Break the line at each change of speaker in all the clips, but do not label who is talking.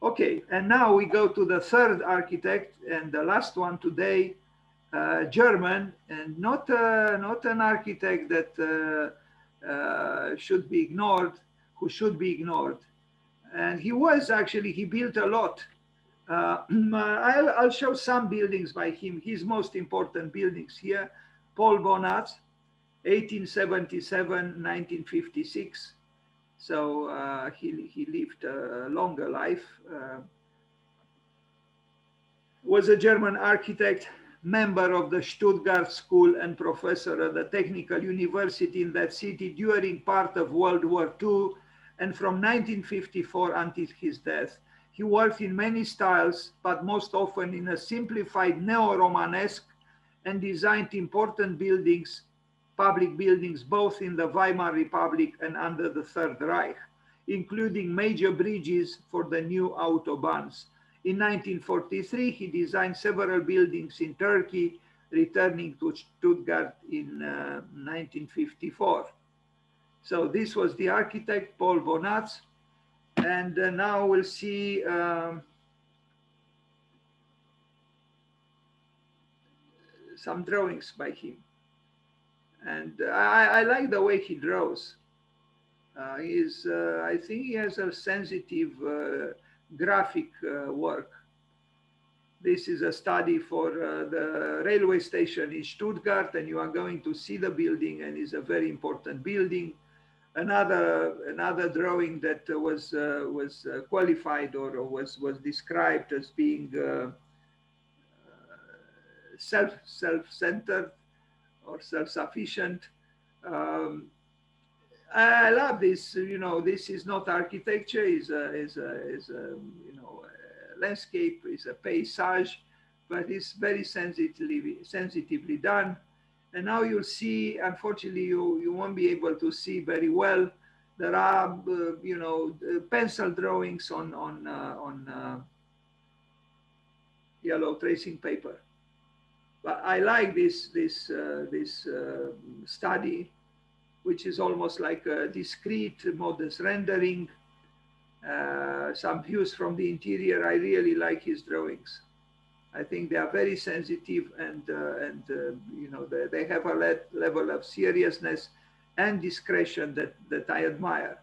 Okay, and now we go to the third architect and the last one today, German, and not an architect that should be ignored, who should be ignored. And he was actually, he built a lot. I'll show some buildings by him, his most important buildings here. Paul BONATZ, 1877, 1956. So he lived a longer life. Was a German architect, member of the Stuttgart School and professor at the Technical University in that city during part of World War II and from 1954 until his death. He worked in many styles, but most often in a simplified neo-Romanesque, and designed important buildings, public buildings, both in the Weimar Republic and under the Third Reich, including major bridges for the new autobahns. In 1943, he designed several buildings in Turkey, returning to Stuttgart in 1954. So this was the architect, Paul BONATZ. And now we'll see some drawings by him. And I like the way he draws. I think he has a sensitive graphic work. This is a study for the railway station in Stuttgart, and you are going to see the building, and it's a very important building. Another drawing that was qualified or was described as being self-centered or self-sufficient. I love this. You know, this is not architecture; is a landscape, is a paysage, but it's very sensitively done. And now you'll see. Unfortunately, you won't be able to see very well. There are pencil drawings on yellow tracing paper. But I like this study, which is almost like a discrete, modest rendering. Some views from the interior. I really like his drawings. I think they are very sensitive, and they have a level of seriousness and discretion that I admire.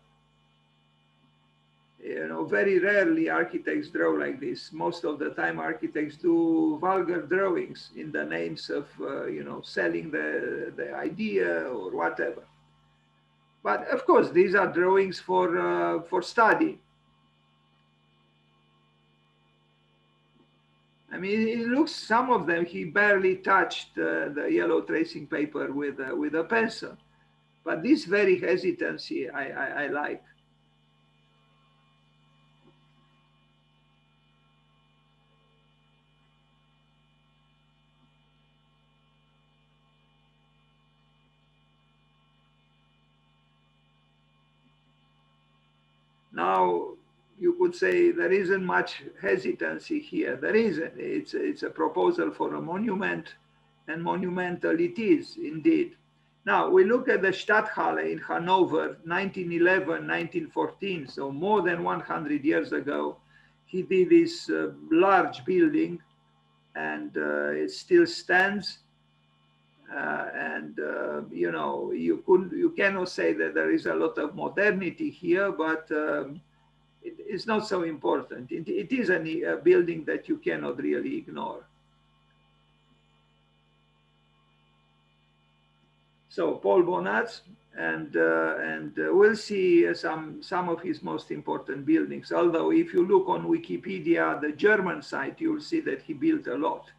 You know, very rarely architects draw like this. Most of the time, architects do vulgar drawings in the names of selling the idea or whatever. But of course, these are drawings for study. I mean, it looks, some of them, he barely touched the yellow tracing paper with a pencil. But this very hesitancy, I like. Now, you could say there isn't much hesitancy here. There isn't. It's a proposal for a monument, and monumental it is indeed. Now, we look at the Stadthalle in Hanover, 1911, 1914, so more than 100 years ago. He did this large building, and it still stands. You cannot say that there is a lot of modernity here, but it's not so important. It is a building that you cannot really ignore. So Paul BONATZ, and we'll see some of his most important buildings. Although if you look on Wikipedia, the German site, you'll see that he built a lot.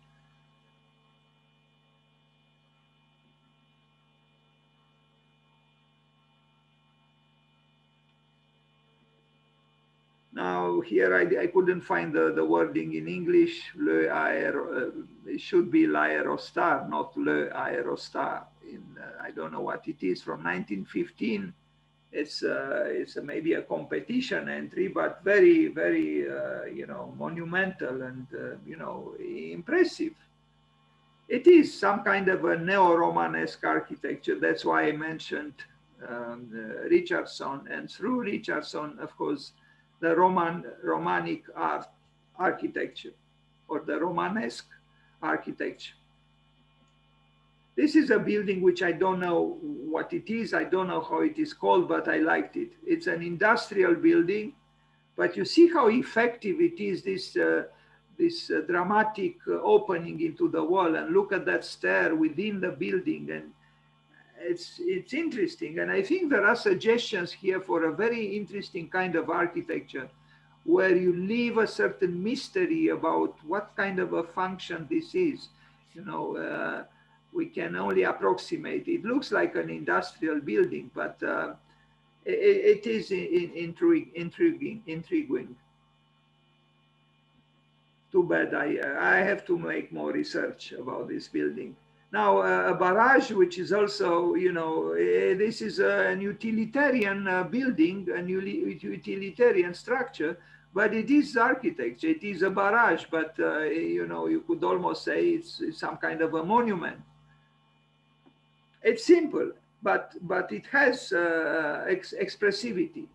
Now here I couldn't find the wording in English. It should be l'Aerostar, not Le Aerostar. I don't know what it is, from 1915. It's maybe a competition entry, but very, very monumental and impressive. It is some kind of a neo-Romanesque architecture. That's why I mentioned Richardson, and through Richardson, of course, the Romanic art architecture, or the Romanesque architecture. This is a building which I don't know what it is. I don't know how it is called, but I liked it. It's an industrial building, but you see how effective it is, this dramatic opening into the wall, and look at that stair within the building. And it's interesting. And I think there are suggestions here for a very interesting kind of architecture where you leave a certain mystery about what kind of a function this is. You know, we can only approximate. It looks like an industrial building, but it is intriguing. Too bad I have to make more research about this building. Now, a barrage, which is also, you know, this is a utilitarian building, a utilitarian structure, but it is architecture. It is a barrage, but, you know, you could almost say it's some kind of a monument. It's simple, but it has expressivity,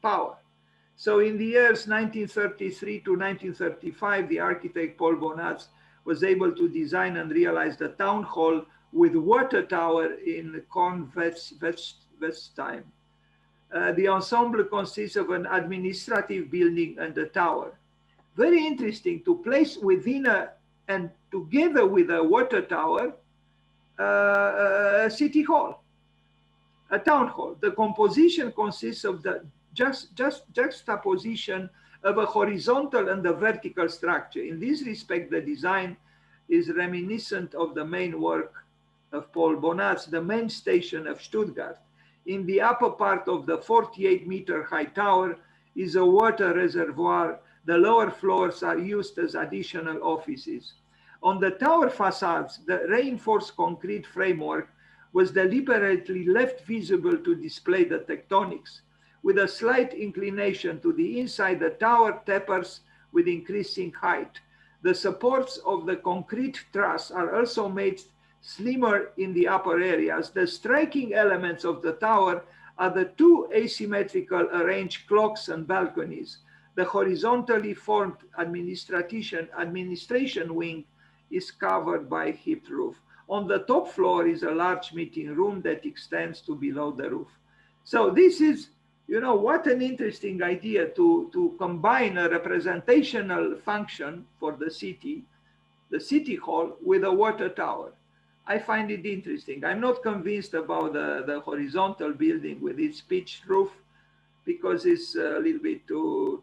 power. So in the years 1933 to 1935, the architect Paul BONATZ was able to design and realize the town hall with water tower in Kornwestheim. The ensemble consists of an administrative building and a tower. Very interesting to place within and together with a water tower, a city hall, a town hall. The composition consists of the just juxtaposition of a horizontal and a vertical structure. In this respect, the design is reminiscent of the main work of Paul BONATZ, the main station of Stuttgart. In the upper part of the 48-meter high tower is a water reservoir. The lower floors are used as additional offices. On the tower facades, the reinforced concrete framework was deliberately left visible to display the tectonics. With a slight inclination to the inside, the tower tapers with increasing height. The supports of the concrete truss are also made slimmer in the upper areas. The striking elements of the tower are the two asymmetrical arranged clocks and balconies. The horizontally formed administration wing is covered by a hipped roof. On the top floor is a large meeting room that extends to below the roof. So this is, you know, what an interesting idea to combine a representational function for the city hall, with a water tower. I find it interesting. I'm not convinced about the horizontal building with its pitched roof, because it's a little bit too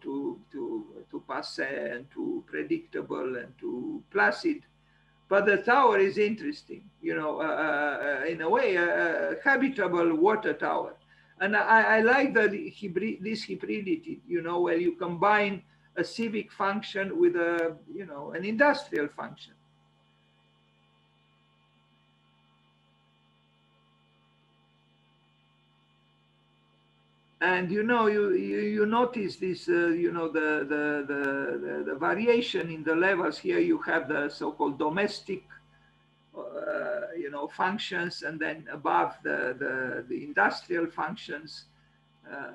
passé and too predictable and too placid. But the tower is interesting, you know, in a way, a habitable water tower. And I like that this hybridity, you know, where you combine a civic function with a, you know, an industrial function. And you know, you notice this, you know, the variation in the levels. Here you have the so-called domestic, you know, functions, and then above the industrial functions.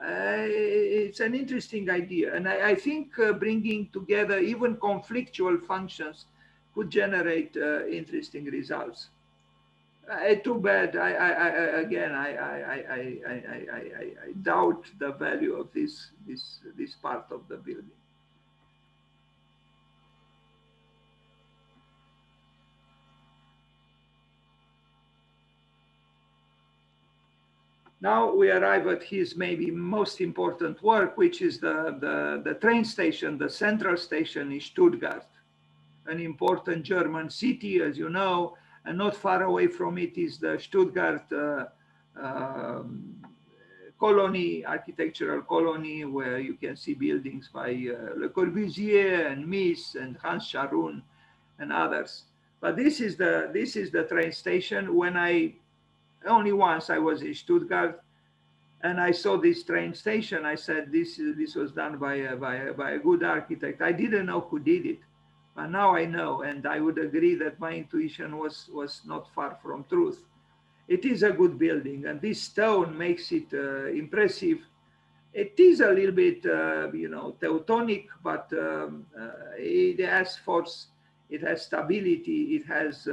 It's an interesting idea, and I think bringing together even conflictual functions could generate interesting results. Too bad. I doubt the value of this part of the building. Now we arrive at his maybe most important work, which is the train station, the central station in Stuttgart, an important German city, as you know. And not far away from it is the Stuttgart colony, architectural colony, where you can see buildings by Le Corbusier and Mies and Hans Scharoun and others. But this is the train station. When only once I was in Stuttgart, and I saw this train station, I said, this was done by a good architect. I didn't know who did it. But now I know, and I would agree that my intuition was not far from truth. It is a good building, and this stone makes it impressive. It is a little bit, Teutonic, but it has force, it has stability, it has,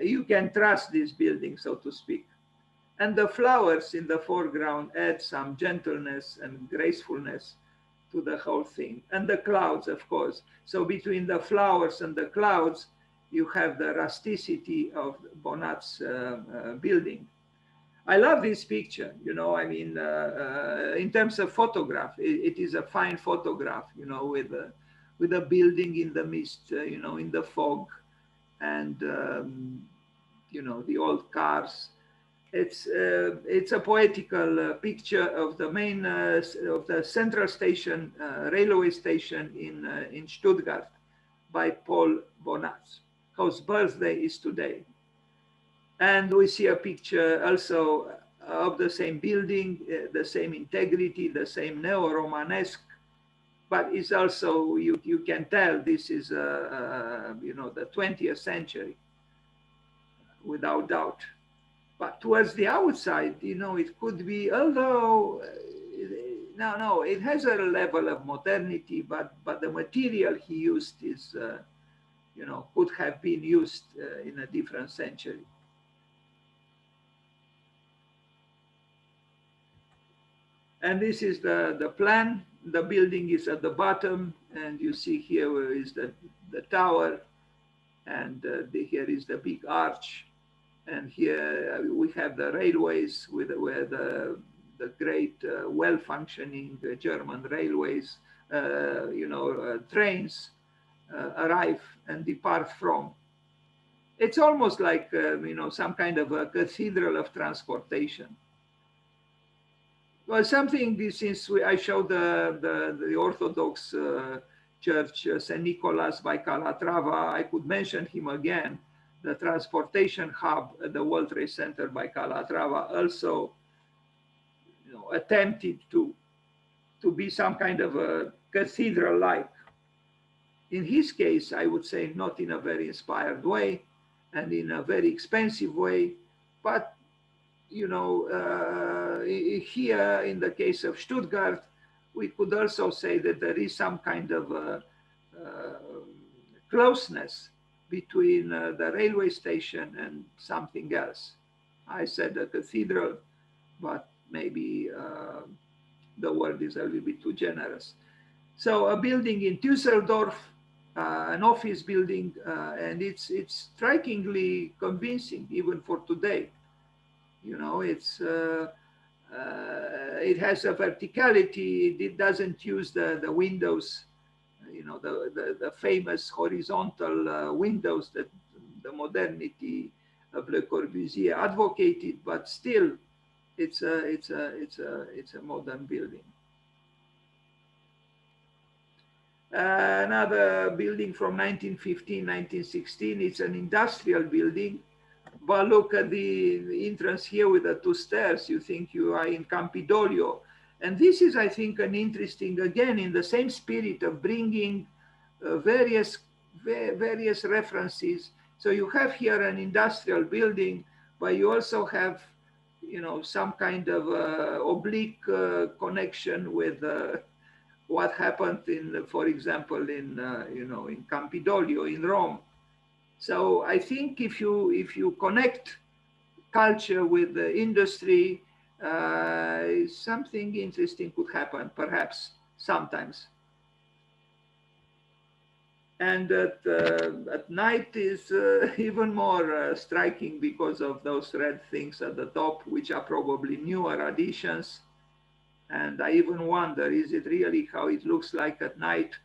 you can trust this building, so to speak. And the flowers in the foreground add some gentleness and gracefulness to the whole thing. And the clouds, of course. So between the flowers and the clouds, you have the rusticity of BONATZ building. I love this picture, in terms of photograph, it is a fine photograph, with a building in the mist, in the fog, and, the old cars. It's a poetical picture of the main, of the central station, railway station in Stuttgart by Paul BONATZ, whose birthday is today. And we see a picture also of the same building, the same integrity, the same neo-Romanesque, but it's also, you can tell this is, the 20th century, without doubt. But towards the outside, it could be, although, no, it has a level of modernity, but the material he used is, could have been used in a different century. And this is the plan. The building is at the bottom, and you see here where is the tower, and here is the big arch. And here we have the railways where the great, well-functioning German railways, trains arrive and depart from. It's almost like, some kind of a cathedral of transportation. Well, something, since I showed the Orthodox church, St. Nicholas by Calatrava, I could mention him again. The transportation hub at the World Trade Center by Calatrava also, attempted to be some kind of a cathedral-like. In his case, I would say not in a very inspired way and in a very expensive way, but here in the case of Stuttgart, we could also say that there is some kind of closeness between the railway station and something else. I said a cathedral, but maybe the word is a little bit too generous. So a building in Düsseldorf, an office building, and it's strikingly convincing even for today. It has a verticality. It doesn't use the windows, the famous horizontal windows that the modernity of Le Corbusier advocated, but still, it's a modern building. Another building from 1915, 1916. It's an industrial building. But look at the entrance here with the two stairs. You think you are in Campidoglio. And this is, I think, an interesting, again, in the same spirit of bringing various references. So you have here an industrial building, but you also have, some kind of oblique connection with what happened in, for example, in in Campidoglio in Rome. So I think if you connect culture with the industry, something interesting could happen, perhaps, sometimes. And at night is even more striking because of those red things at the top, which are probably newer additions. And I even wonder, is it really how it looks like at night?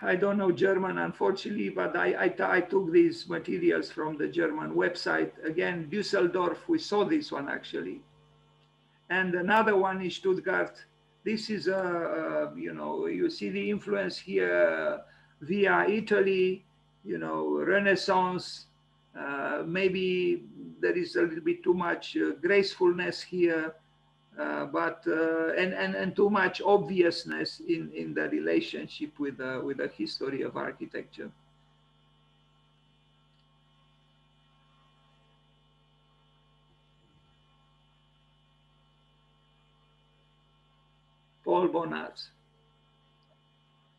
I don't know German, unfortunately, but I took these materials from the German website. Again, Düsseldorf, we saw this one actually. And another one in Stuttgart. This is, you see the influence here via Italy, Renaissance. Maybe there is a little bit too much gracefulness here. And too much obviousness in the relationship with the history of architecture. Paul BONATZ.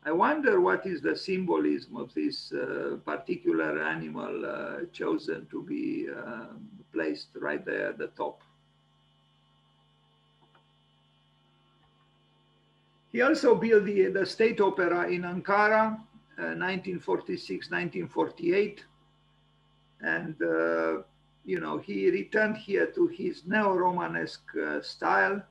I wonder what is the symbolism of this particular animal chosen to be placed right there at the top. He also built the State Opera in Ankara, 1946-1948. And, you know, he returned here to his neo-Romanesque style.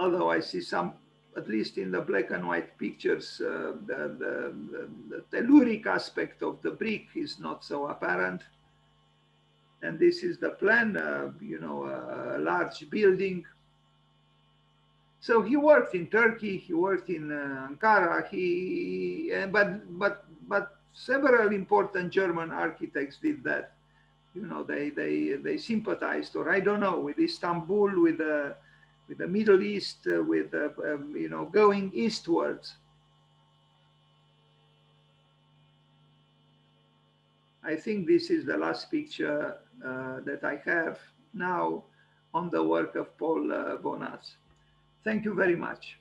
Although I see some, at least in the black and white pictures, the telluric aspect of the brick is not so apparent. And this is the plan, you know, a large building. So he worked in Turkey, he worked in Ankara, but several important German architects did that. You know, they sympathized, or I don't know, with Istanbul, with the Middle East, with you know, going eastwards. I think this is the last picture that I have now on the work of Paul BONATZ. Thank you very much.